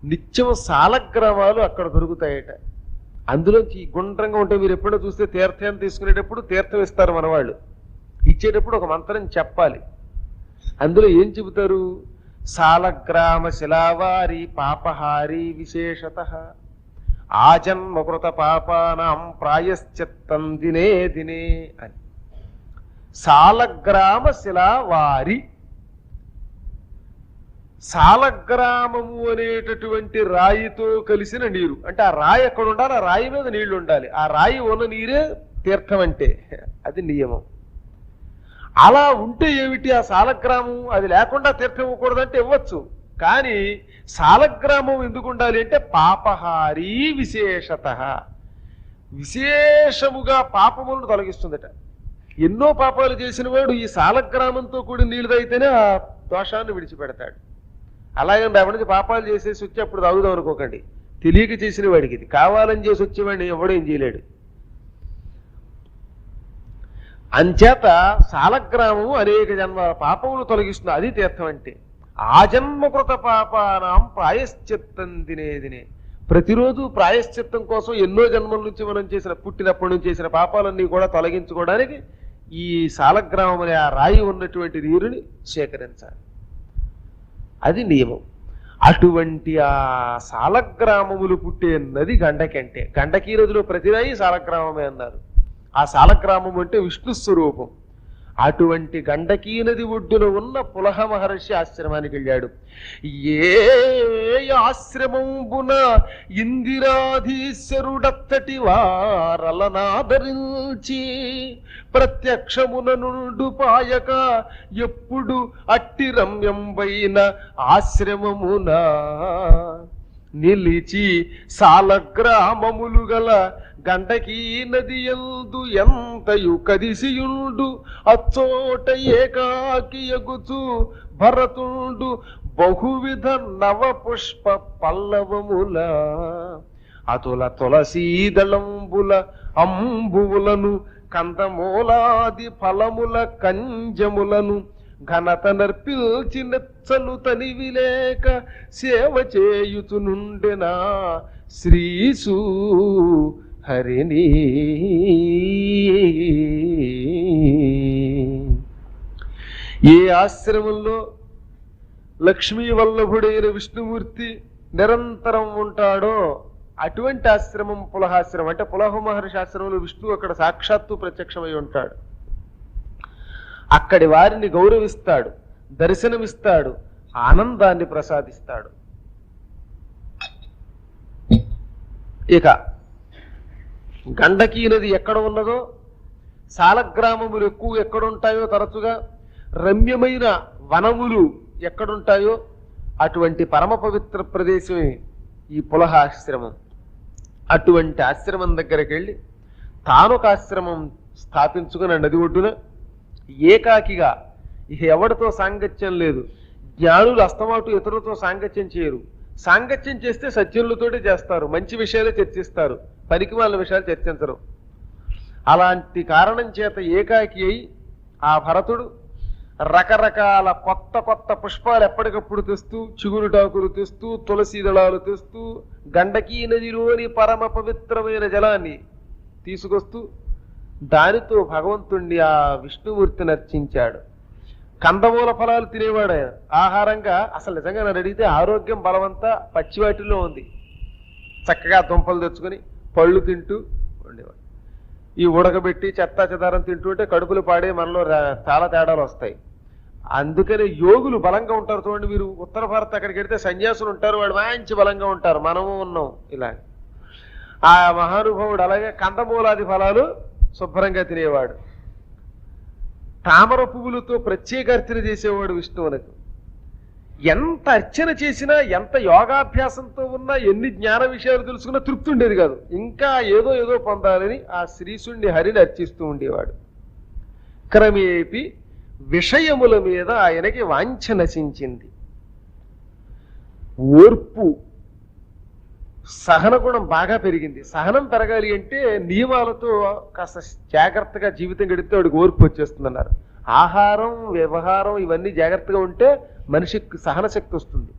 నిత్యం సాలగ్రామాలు అక్కడ దొరుకుతాయట. అందులోంచి గుండ్రంగా ఉంటే మీరు ఎప్పుడో చూస్తే తీర్థం తీసుకునేటప్పుడు తీర్థం ఇస్తారు మన వాళ్ళు. ఇచ్చేటప్పుడు ఒక మంత్రం చెప్పాలి. అందులో ఏం చెబుతారు? సాలగ్రామ శిలావారి పాపహారి విశేషత ఆజన్మకృత పాపానాం ప్రాయశ్చిత్తం దినే దినే అని. సాలగ్రామ శిలావారి, సాలగ్రామము అనేటటువంటి రాయితో కలిసిన నీరు. అంటే ఆ రాయి ఎక్కడ ఉండాలి? ఆ రాయి మీద నీళ్లు ఉండాలి. ఆ రాయి ఉన్న నీరే తీర్థం అంటే. అది నియమం. అలా ఉంటే ఏమిటి ఆ సాలగ్రామం? అది లేకుండా తీర్థం ఇవ్వకూడదంటే ఇవ్వచ్చు. కానీ సాలగ్రామం ఎందుకు ఉండాలి అంటే పాపహారీ విశేషత, విశేషముగా పాపములను తొలగిస్తుందట. ఎన్నో పాపాలు చేసిన వాడు ఈ సాలగ్రామంతో కూడి నీళ్ళు తాగితేనే ఆ దోషాన్ని విడిచిపెడతాడు. అలాగే ఎవరి నుంచి పాపాలు చేసేసి వచ్చి అప్పుడు తాగుదాం అనుకోకండి. తెలియక చేసిన వాడికి ఇది. కావాలని చేసి వచ్చేవాడిని ఎవడో ఏం చేయలేడు. అంచేత సాలగ్రామము అనేక జన్మ పాపములు తొలగిస్తుంది. అది తీర్థం అంటే. ఆజన్మకృత పాపానాం ప్రాయశ్చిత్తం దినే దినే. ప్రతిరోజు ప్రాయశ్చిత్తం కోసం ఎన్నో జన్మల నుంచి మనం చేసిన, పుట్టినప్పటి నుంచి చేసిన పాపాలన్నీ కూడా తొలగించుకోవడానికి ఈ సాలగ్రామం అనే ఆ రాయి ఉన్నటువంటి నీరుని సేకరించాలి. అది నియమం. అటువంటి ఆ సాలగ్రామములు పుట్టే నది గండకి. అంటే గండకీ నదిలో ప్రతి రాయి సాలగ్రామమే అన్నారు. ఆ సాలగ్రామం అంటే విష్ణు స్వరూపం. అటువంటి గండకీ నది ఒడ్డున ఉన్న పులహ మహర్షి ఆశ్రమానికి వెళ్ళాడు. ఏ ఆశ్రమంబున ఇందిరాధీశ్వరుడత్తటి వారలనాదరించి ప్రత్యక్షమున నుండు పాయక ఎప్పుడు అట్టి రమ్యంబైన ఆశ్రమమున నిలిచి సాలగ్రామములు గల గండకీ నది యందు ఎంతయు కదిసియుండు అచ్చోట ఏకాకి ఎగుచు భరతుండు బహువిధ నవ పుష్ప పల్లవముల అతుల తులసీదళంబుల అంబువులను కందమూలాది ఫలముల కంజములను ఘనత నర్పిల్చి నెచ్చలు తనివిలేక సేవ చేయుచునుండెనా శ్రీసు హరిని. ఏ ఆశ్రమంలో లక్ష్మీ వల్లభుడైన విష్ణుమూర్తి నిరంతరం ఉంటాడో అటువంటి ఆశ్రమం పులహాశ్రమం. అంటే పులహ మహర్షి ఆశ్రమంలో విష్ణువు అక్కడ సాక్షాత్తు ప్రత్యక్షమై ఉంటాడు. అక్కడి వారిని గౌరవిస్తాడు, దర్శనమిస్తాడు, ఆనందాన్ని ప్రసాదిస్తాడు. ఇక గండకీ నది ఎక్కడ ఉన్నదో, సాలగ్రామములు ఎక్కువ ఎక్కడుంటాయో, తరచుగా రమ్యమైన వనములు ఎక్కడుంటాయో అటువంటి పరమ పవిత్ర ప్రదేశమే ఈ పులహ ఆశ్రమం. అటువంటి ఆశ్రమం దగ్గరికి వెళ్ళి తానొక ఆశ్రమం స్థాపించుకున్న నది ఒడ్డున ఏకాకిగా, ఇక ఎవరితో సాంగత్యం లేదు. జ్ఞానులు అస్తమాటు ఇతరులతో సాంగత్యం చేయరు. సాంగత్యం చేస్తే సజ్జనులతోటి చేస్తారు, మంచి విషయాలే చర్చిస్తారు, పనికి వాళ్ళ విషయాలు చర్చించరు. అలాంటి కారణం చేత ఏకాకి అయి ఆ భరతుడు రకరకాల కొత్త కొత్త పుష్పాలు ఎప్పటికప్పుడు తెస్తూ, చిగురుటాకులు తెస్తూ, తులసి దళాలు తెస్తూ, గండకీ నదిలోని పరమ పవిత్రమైన జలాన్ని తీసుకొస్తూ దానితో భగవంతుణ్ణి ఆ విష్ణుమూర్తిని అర్చించాడు. కందమూల ఫలాలు తినేవాడు ఆయన. ఆహారంగా అసలు నిజంగా నన్ను అడిగితే ఆరోగ్యం బలవంతా పచ్చివాటిలో ఉంది. చక్కగా దుంపలు తెచ్చుకొని పళ్ళు తింటూ ఉండేవాడు. ఈ ఉడకబెట్టి చెత్తా చెదారం తింటూ ఉంటే కడుపులు పాడే మనలో చాలా తేడాలు వస్తాయి. అందుకని యోగులు బలంగా ఉంటారు. చూడండి, మీరు ఉత్తర భారత్ అక్కడికి వెడితే సన్యాసులు ఉంటారు, వాడు మంచి బలంగా ఉంటారు. మనము ఉన్నాం ఇలా. ఆ మహానుభావుడు అలాగే కందమూలాది ఫలాలు శుభ్రంగా తినేవాడు. తామర పువ్వులతో ప్రత్యేక అర్చన చేసేవాడు విష్ణువునకు. ఎంత అర్చన చేసినా, ఎంత యోగాభ్యాసంతో ఉన్నా, ఎన్ని జ్ఞాన విషయాలు తెలుసుకున్నా తృప్తి ఉండేది కాదు. ఇంకా ఏదో ఏదో పొందాలని ఆ శ్రీశుణ్ణి హరిని అర్చిస్తూ ఉండేవాడు. క్రమేపి విషయముల మీద ఆయనకి వాంఛ నశించింది. ఓర్పు, సహన గుణం బాగా పెరిగింది. సహనం పెరగాలి అంటే నియమాలతో కాస్త జాగ్రత్తగా జీవితం గడిపితే వాడికి ఓర్పు వచ్చేస్తుందన్నారు. ఆహారం, వ్యవహారం ఇవన్నీ జాగ్రత్తగా ఉంటే మనిషికి సహన శక్తి వస్తుంది.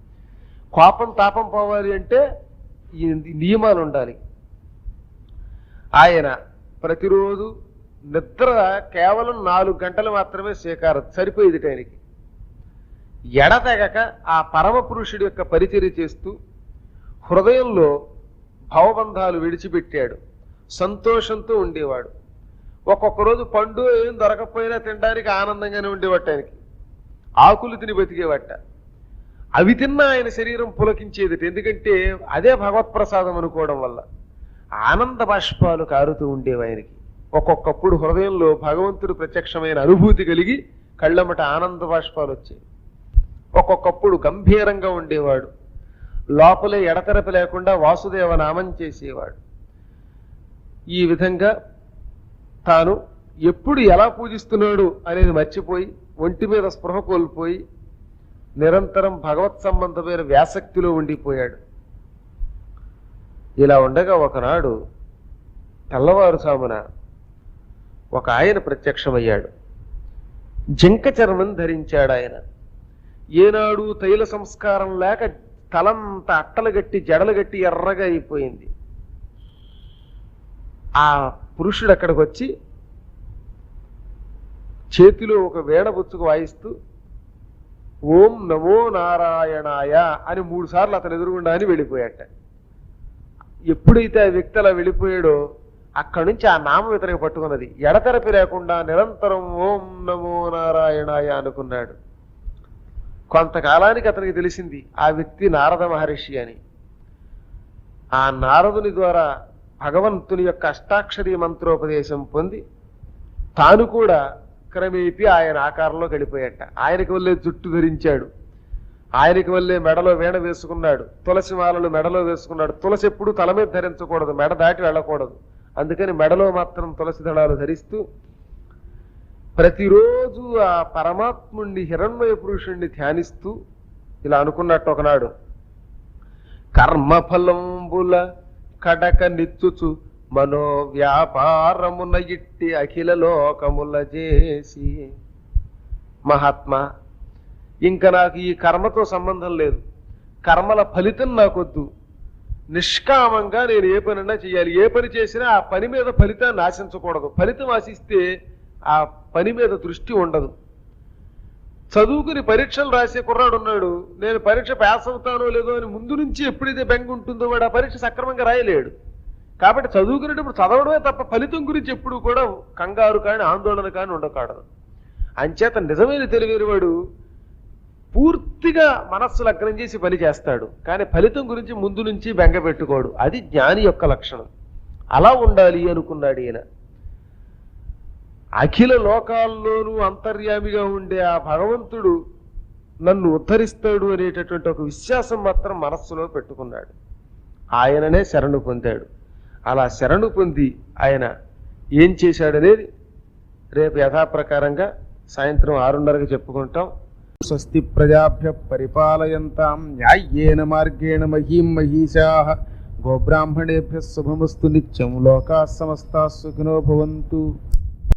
కోపం తాపం పోవాలి అంటే ఈ నియమాలు ఉండాలి. ఆయన ప్రతిరోజు నిద్ర కేవలం 4 గంటలు మాత్రమే స్వీకారం సరిపోయేది. ఆయనకి ఎడతెగక ఆ పరమ పురుషుడి యొక్క పరిచర్య చేస్తూ హృదయంలో భవబంధాలు విడిచిపెట్టాడు. సంతోషంతో ఉండేవాడు. ఒక్కొక్క రోజు పండు ఏం దొరకపోయినా తినడానికి ఆనందంగానే ఉండేవాట. ఆయనకి ఆకులు తిని బతికేవాట. అవి తిన్నా ఆయన శరీరం పులకించేది. ఎందుకంటే అదే భగవత్ప్రసాదం అనుకోవడం వల్ల ఆనంద బాష్పాలు కారుతూ ఉండేవి ఆయనకి. ఒక్కొక్కప్పుడు హృదయంలో భగవంతుడు ప్రత్యక్షమైన అనుభూతి కలిగి కళ్ళమట ఆనంద బాష్పాలు వచ్చాయి. ఒక్కొక్కప్పుడు గంభీరంగా ఉండేవాడు. లోపలే ఎడతెరపి లేకుండా వాసుదేవ నామం చేసేవాడు. ఈ విధంగా తాను ఎప్పుడు ఎలా పూజిస్తున్నాడు అనేది మర్చిపోయి ఒంటి మీద స్పృహ కోల్పోయి నిరంతరం భగవత్ సంబంధమైన వ్యాసక్తిలో ఉండిపోయాడు. ఇలా ఉండగా ఒకనాడు తెల్లవారుసామున ఒక ఆయన ప్రత్యక్షమయ్యాడు. జింక చర్మం ధరించాడు ఆయన. ఏనాడు తైల సంస్కారం లేక తలంత అట్టలు గట్టి జడలు గట్టి ఎర్రగా అయిపోయింది. ఆ పురుషుడు అక్కడికి వచ్చి చేతిలో ఒక వేణబుచ్చుకు వాయిస్తూ ఓం నమో నారాయణాయ అని 3 సార్లు అతను ఎదురుగుండా అని వెళ్ళిపోయాట. ఎప్పుడైతే ఆ వ్యక్తి అలా వెళ్ళిపోయాడో అక్కడి నుంచి ఆ నామం ఇతనికి పట్టుకున్నది. ఎడతెరపి లేకుండా నిరంతరం ఓం నమో నారాయణాయ అనుకున్నాడు. కొంతకాలానికి అతనికి తెలిసింది ఆ వ్యక్తి నారద మహర్షి అని. ఆ నారదుని ద్వారా భగవంతుని యొక్క అష్టాక్షరి మంత్రోపదేశం పొంది తాను కూడా క్రమేపీ ఆయన ఆకారంలో గడిపోయాట. ఆయనకి వల్లే జుట్టు ధరించాడు. ఆయనకి వల్లే మెడలో వీణ వేసుకున్నాడు. తులసి మాలలు మెడలో వేసుకున్నాడు. తులసి ఎప్పుడు తల మీద ధరించకూడదు, మెడ దాటి వెళ్ళకూడదు. అందుకని మెడలో మాత్రం తులసి దళాలు ధరిస్తూ ప్రతిరోజు ఆ పరమాత్ముణ్ణి హిరణ్మయ పురుషుణ్ణి ధ్యానిస్తూ ఇలా అనుకున్నట్టు ఒకనాడు కర్మఫలంబుల కడక నిచ్చుచు మనో వ్యాపారమున ఇట్టి అఖిల లోకముల చేసి మహాత్మా, ఇంకా నాకు ఈ కర్మతో సంబంధం లేదు. కర్మల ఫలితం నాకొద్దు. నిష్కామంగా నేను ఏ పనైనా చేయాలి. ఏ పని చేసినా ఆ పని మీద ఫలితాన్ని ఆశించకూడదు. ఫలితం ఆశిస్తే ఆ పని మీద దృష్టి ఉండదు. చదువుకుని పరీక్షలు రాసే కుర్రాడు ఉన్నాడు. నేను పరీక్ష పాస్ అవుతానో లేదో అని ముందు నుంచి ఎప్పుడైతే బెంగ ఉంటుందో వాడు ఆ పరీక్ష సక్రమంగా రాయలేడు. కాబట్టి చదువుకునేటప్పుడు చదవడమే తప్ప ఫలితం గురించి ఎప్పుడు కూడా కంగారు కానీ ఆందోళన కానీ ఉండకూడదు. అంచేత నిజమైన తెలివైన వాడు పూర్తిగా మనస్సు లగ్నం చేసి పని చేస్తాడు. కానీ ఫలితం గురించి ముందు నుంచి బెంగ పెట్టుకోడు. అది జ్ఞాని యొక్క లక్షణం. అలా ఉండాలి అనుకున్నాడు ఈయన. అఖిల లోకాల్లోనూ అంతర్యామిగా ఉండే ఆ భగవంతుడు నన్ను ఉద్ధరిస్తాడు అనేటటువంటి ఒక విశ్వాసం మాత్రం మనస్సులో పెట్టుకున్నాడు. ఆయననే శరణు పొందాడు. అలా శరణు పొంది ఆయన ఏం చేశాడనేది రేపు యథాప్రకారంగా సాయంత్రం 6:30కి చెప్పుకుంటాం. స్వస్తి ప్రజాభ్య పరిపాలయంతాం న్యాయేన మార్గేణ మహీం మహీషాః గోబ్రాహ్మణేభ్యः శుభమస్తు నిత్యం. లోకాః సమస్తాః సుఖినో భవంతు.